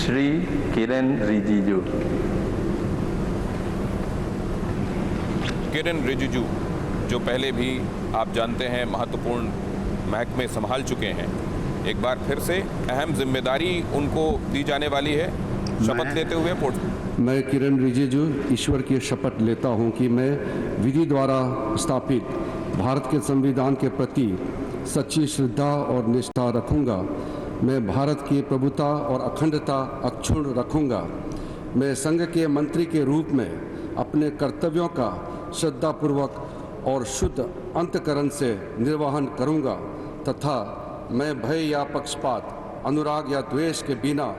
श्री किरण रिजिजू। किरण रिजिजू जो पहले भी आप जानते हैं महत्वपूर्ण महकमे संभाल चुके हैं, एक बार फिर से अहम जिम्मेदारी उनको दी जाने वाली है। शपथ लेते हुए मैं किरण रिजिजू ईश्वर की शपथ लेता हूं कि मैं विधि द्वारा स्थापित भारत के संविधान के प्रति सच्ची श्रद्धा और निष्ठा रखूंगा। मैं भारत की प्रभुता और अखंडता अक्षुण्ण रखूंगा। मैं संघ के मंत्री के रूप में अपने कर्तव्यों का श्रद्धापूर्वक और शुद्ध अंतःकरण से निर्वहन करूंगा तथा मैं भय या पक्षपात, अनुराग या द्वेष के बिना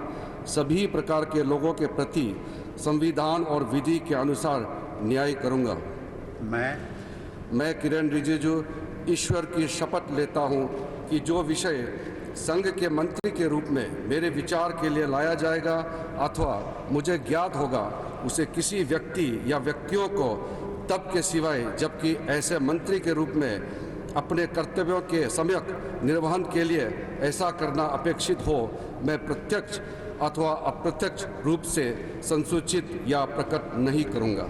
सभी प्रकार के लोगों के प्रति संविधान और विधि के अनुसार न्याय करूंगा। मैं किरण रिजिजू ईश्वर की शपथ लेता हूं कि जो विषय संघ के मंत्री के रूप में मेरे विचार के लिए लाया जाएगा अथवा मुझे ज्ञात होगा, उसे किसी व्यक्ति या व्यक्तियों को तब के सिवाय जबकि ऐसे मंत्री के रूप में अपने कर्तव्यों के सम्यक निर्वहन के लिए ऐसा करना अपेक्षित हो, मैं प्रत्यक्ष अथवा अप्रत्यक्ष रूप से संसूचित या प्रकट नहीं करूंगा।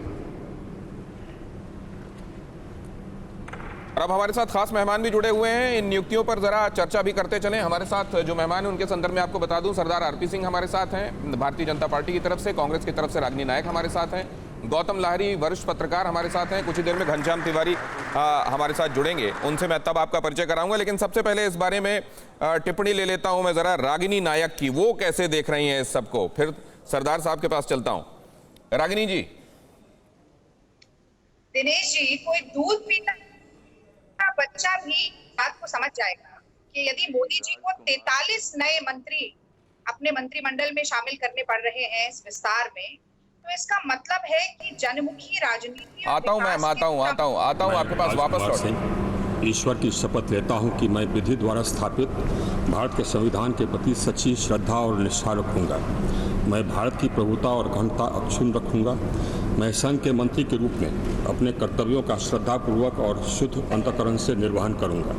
और अब हमारे साथ खास मेहमान भी जुड़े हुए हैं। इन नियुक्तियों पर जरा चर्चा भी करते चलें। हमारे साथ जो मेहमान हैं उनके संदर्भ में आपको बता दूं, सरदार आरपी सिंह हमारे साथ हैं भारतीय जनता पार्टी की तरफ से, कांग्रेस की तरफ से रागिनी नायक हमारे साथ हैं, गौतम लाहिरी वरिष्ठ पत्रकार हमारे साथ हैं, कुछ ही देर में घनश्याम तिवारी हमारे साथ जुड़ेंगे, उनसे मैं तब आपका परिचय कराऊंगा। लेकिन सबसे पहले इस बारे में टिप्पणी ले लेता हूं मैं जरा रागिनी नायक की, वो कैसे देख रही हैं इस सबको, फिर सरदार साहब के पास चलता हूं। रागिनी जी। दिनेश जी, कोई दूध पीता बच्चा भी बात को समझ जाएगा कि यदि मोदी जी को 43 नए मंत्री अपने मंत्रिमंडल में शामिल करने पड़ रहे हैं इस विस्तार में, तो इसका मतलब है कि जनमुखी राजनीति। आता हूं आपके पास वापस लौट। ईश्वर की शपथ लेता हूं कि मैं विधि द्वारा स्थापित भारत के संविधान के प्रति सच्ची श्रद्धा और निष्ठा रखूंगा। मैं भारत की प्रभुता और अखंडता अक्षुण्ण रखूंगा। मैं संघ के मंत्री के रूप में अपने कर्तव्यों का श्रद्धापूर्वक और शुद्ध अंतःकरण से निर्वहन करूंगा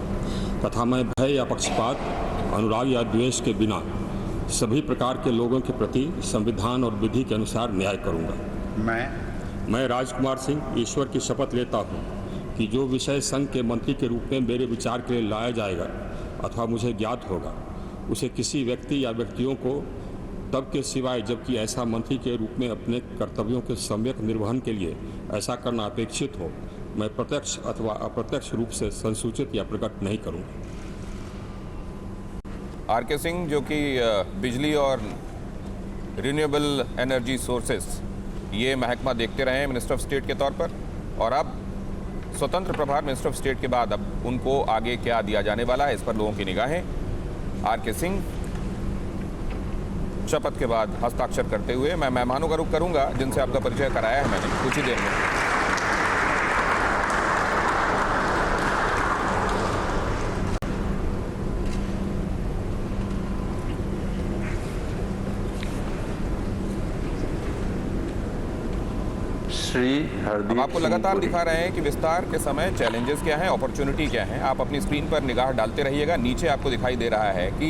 तथा मैं भय या पक्षपात, अनुराग या द्वेष के बिना सभी प्रकार के लोगों के प्रति संविधान और विधि के अनुसार न्याय करूंगा। मैं राजकुमार सिंह ईश्वर की शपथ लेता हूं कि जो विषय संघ के मंत्री के रूप में मेरे विचार के लिए लाया जाएगा अथवा मुझे ज्ञात होगा, उसे किसी व्यक्ति या व्यक्तियों को तब के सिवाय जबकि ऐसा मंत्री के रूप में अपने कर्तव्यों के सम्यक निर्वहन के लिए ऐसा करना अपेक्षित हो, मैं प्रत्यक्ष अथवा अप्रत्यक्ष रूप से संसूचित या प्रकट नहीं करूंगा। आरके सिंह जो कि बिजली और रिन्यूएबल एनर्जी सोर्सेस ये महकमा देखते रहे हैं मिनिस्टर ऑफ स्टेट के तौर पर, और अब स्वतंत्र प्रभार मिनिस्टर ऑफ स्टेट के बाद अब उनको आगे क्या दिया जाने वाला है, इस पर लोगों की निगाहें। आरके सिंह शपथ के बाद हस्ताक्षर करते हुए मैं मेहमानों का रुख करूंगा जिनसे आपका परिचय कराया है मैंने कुछ ही देर में। हम आपको लगातार दिखा रहे हैं कि विस्तार के समय चैलेंजेस क्या हैं, अपॉर्चुनिटी क्या हैं। आप अपनी स्क्रीन पर निगाह डालते रहिएगा, नीचे आपको दिखाई दे रहा है कि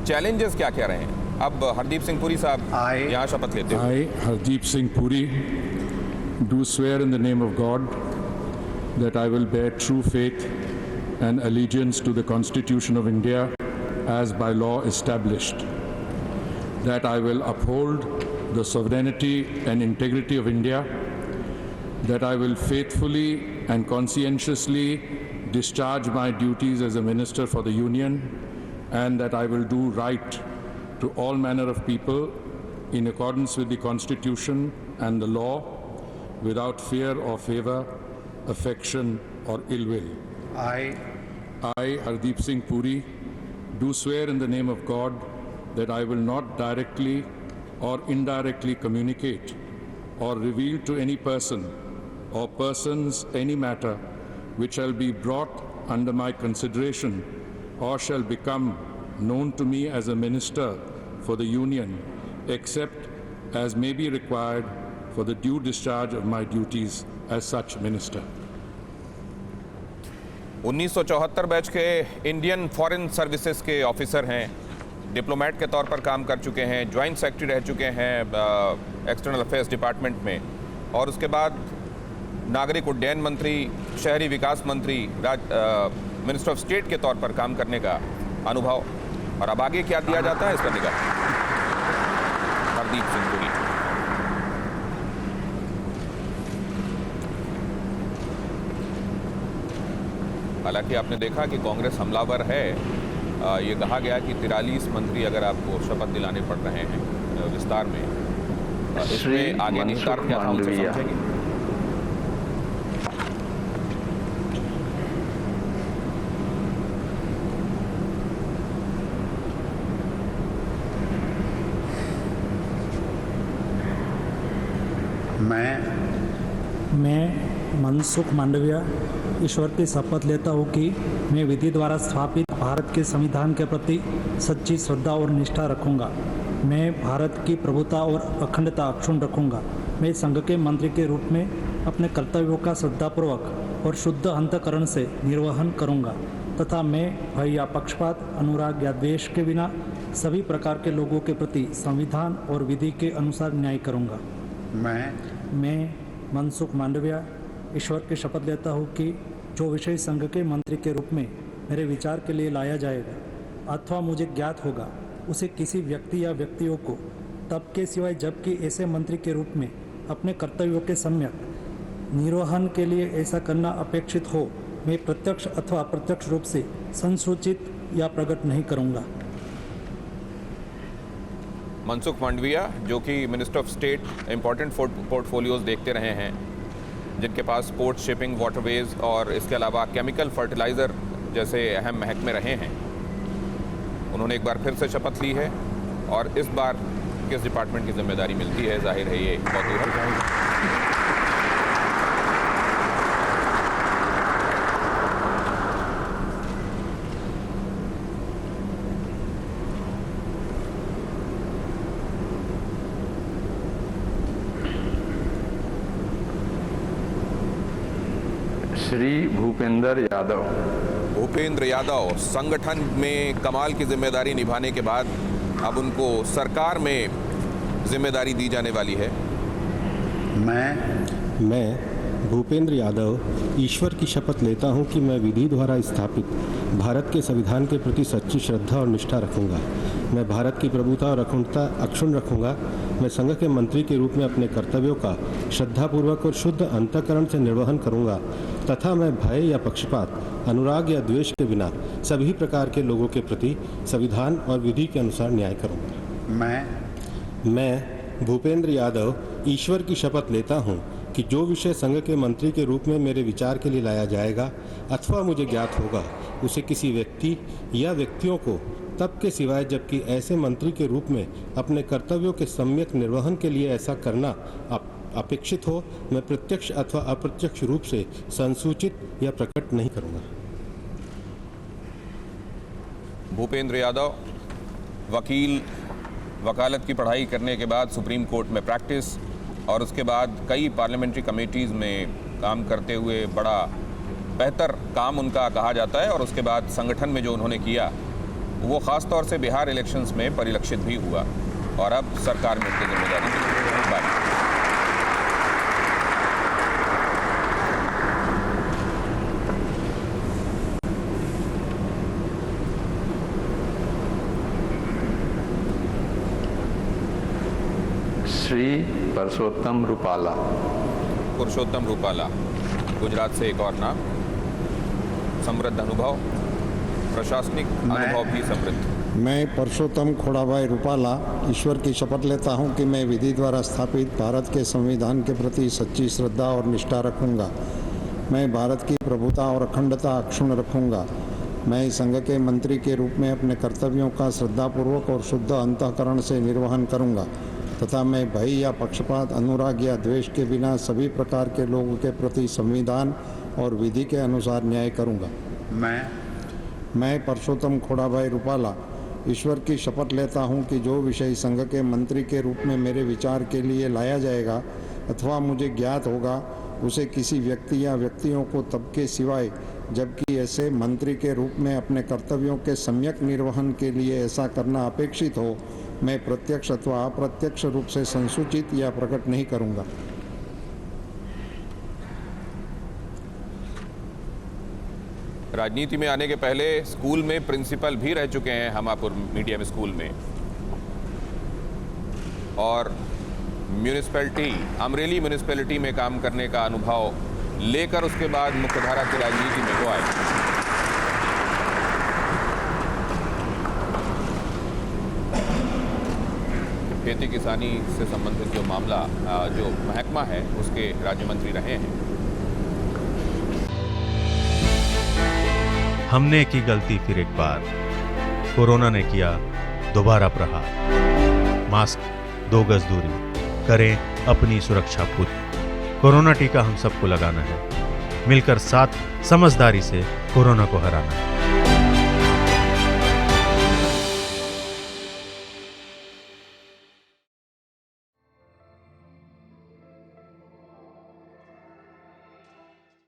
चैलेंजेस क्या क्या रहे हैं। अब हरदीप सिंह पुरी साहब यहाँ शपथ लेते हैं। I, Hardeep Singh Puri, do swear in the name of God that I will bear true faith and allegiance to the Constitution of India as by law established, that I will uphold the sovereignty and integrity of India, that I will faithfully and conscientiously discharge my duties as a minister for the Union, and that I will do right to all manner of people in accordance with the Constitution and the law, without fear or favor, affection or ill will. I, Hardeep Singh Puri, do swear in the name of God that I will not directly or indirectly communicate or reveal to any person or persons any matter which shall be brought under my consideration or shall become known to me as a minister for the Union, except as may be required for the due discharge of my duties as such minister. 1974 batch के Indian foreign services के officer हैं diplomat के तौर पर काम कर चुके हैं, ज्वाइंट सेक्रेटरी रह चुके हैं एक्सटर्नल अफेयर्स डिपार्टमेंट में, और उसके बाद नागरिक उड्डयन मंत्री, शहरी विकास मंत्री, मिनिस्टर ऑफ स्टेट के तौर पर काम करने का अनुभव। और अब आगे क्या दिया जाता है इस पर निगाह। हरदीप सिंह पुरी। हालांकि आपने देखा कि कांग्रेस हमलावर है। ये कहा गया कि 43 मंत्री अगर आपको शपथ दिलाने पड़ रहे हैं विस्तार में, इसमें आगे निस्तार क्या था उनसे समझेंगे। मैं मनसुख मांडविया ईश्वर की शपथ लेता हूँ कि मैं विधि द्वारा स्थापित भारत के संविधान के प्रति सच्ची श्रद्धा और निष्ठा रखूँगा। मैं भारत की प्रभुता और अखंडता अक्षुण्ण रखूँगा। मैं संघ के मंत्री के रूप में अपने कर्तव्यों का श्रद्धापूर्वक और शुद्ध अंतःकरण से निर्वहन करूँगा तथा मैं भय या पक्षपात, अनुराग या द्वेष के बिना सभी प्रकार के लोगों के प्रति संविधान और विधि के अनुसार न्याय करूँगा। मैं मनसुख मांडविया ईश्वर की शपथ लेता हूँ कि जो विषय संघ के मंत्री के रूप में मेरे विचार के लिए लाया जाएगा अथवा मुझे ज्ञात होगा, उसे किसी व्यक्ति या व्यक्तियों को तब के सिवाय जबकि ऐसे मंत्री के रूप में अपने कर्तव्यों के सम्यक निर्वहन के लिए ऐसा करना अपेक्षित हो, मैं प्रत्यक्ष अथवा अप्रत्यक्ष रूप से संसूचित या प्रकट नहीं करूँगा। मनसुख मांडविया, जो कि minister of state important portfolios देखते रहे हैं, जिनके पास पोर्ट, शिपिंग, वाटरवेज और इसके अलावा केमिकल फर्टिलाइज़र जैसे अहम महकमे रहे हैं, उन्होंने एक बार फिर से शपथ ली है। और इस बार किस डिपार्टमेंट की जिम्मेदारी मिलती है, जाहिर है ये कौतूहल है। श्री भूपेंद्र यादव। भूपेंद्र यादव संगठन में कमाल की जिम्मेदारी निभाने के बाद अब उनको सरकार में जिम्मेदारी दी जाने वाली है। मैं भूपेंद्र यादव ईश्वर की शपथ लेता हूं कि मैं विधि द्वारा स्थापित भारत के संविधान के प्रति सच्ची श्रद्धा और निष्ठा रखूंगा। मैं भारत की प्रभुता और अखंडता अक्षुण्ण रखूंगा। मैं संघ के मंत्री के रूप में अपने कर्तव्यों का श्रद्धापूर्वक और शुद्ध अंतःकरण से निर्वहन करूंगा तथा मैं भय या पक्षपात, अनुराग या द्वेष के बिना सभी प्रकार के लोगों के प्रति संविधान और विधि के अनुसार न्याय करूंगा। मैं भूपेंद्र यादव ईश्वर की शपथ लेता हूं कि जो विषय संघ के मंत्री के रूप में मेरे विचार के लिए लाया जाएगा अथवा मुझे ज्ञात होगा, उसे किसी व्यक्ति या व्यक्तियों को तब के सिवाय जबकि ऐसे मंत्री के रूप में अपने कर्तव्यों के सम्यक निर्वहन के लिए ऐसा करना अपेक्षित हो, मैं प्रत्यक्ष अथवा अप्रत्यक्ष रूप से संसूचित या प्रकट नहीं करूंगा। भूपेंद्र यादव वकील, वकालत की पढ़ाई करने के बाद सुप्रीम कोर्ट में प्रैक्टिस और उसके बाद कई पार्लियामेंट्री कमेटीज़ में काम करते हुए बड़ा बेहतर काम उनका कहा जाता है। और उसके बाद संगठन में जो उन्होंने किया वो ख़ास तौर से बिहार इलेक्शंस में परिलक्षित भी हुआ और अब सरकार में उनकी जिम्मेदारी मिली। श्री परसोत्तम रूपाला। पुरुषोत्तम रूपाला, गुजरात से एक और नाम, समृद्ध अनुभव, प्रशासनिक अनुभव भी समृद्ध। मैं परसोत्तम खोड़ाभाई रूपाला ईश्वर की शपथ लेता हूं कि मैं विधि द्वारा स्थापित भारत के संविधान के प्रति सच्ची श्रद्धा और निष्ठा रखूंगा। मैं भारत की प्रभुता और अखंडता अक्षुण्ण रखूंगा। मैं संघ के मंत्री के रूप में अपने कर्तव्यों का श्रद्धापूर्वक और शुद्ध अंतःकरण से निर्वहन करूंगा तथा मैं भय या पक्षपात, अनुराग या द्वेष के बिना सभी प्रकार के लोगों के प्रति संविधान और विधि के अनुसार न्याय करूंगा। मैं परसोत्तम खोड़ाभाई रूपाला ईश्वर की शपथ लेता हूं कि जो विषय संघ के मंत्री के रूप में मेरे विचार के लिए लाया जाएगा अथवा मुझे ज्ञात होगा, उसे किसी व्यक्ति या व्यक्तियों को तब के सिवाय, जबकि ऐसे मंत्री के रूप में अपने कर्तव्यों के सम्यक निर्वहन के लिए ऐसा करना अपेक्षित हो, मैं प्रत्यक्ष अथवा अप्रत्यक्ष रूप से संसूचित या प्रकट नहीं करूंगा। राजनीति में आने के पहले स्कूल में प्रिंसिपल भी रह चुके हैं हमापुर मीडियम स्कूल में, और म्यूनिसिपैलिटी अमरेली म्यूनिसिपैलिटी में काम करने का अनुभव लेकर उसके बाद मुख्यधारा की राजनीति में वो आए। खेती किसानी से संबंधित जो मामला जो महकमा है उसके राज्य मंत्री रहे हैं। हमने की गलती फिर एक बार, कोरोना ने किया दोबारा प्रहार। मास्क, 2 गज दूरी, करें अपनी सुरक्षा पूरी। कोरोना टीका हम सबको लगाना है, मिलकर साथ समझदारी से कोरोना को हराना है।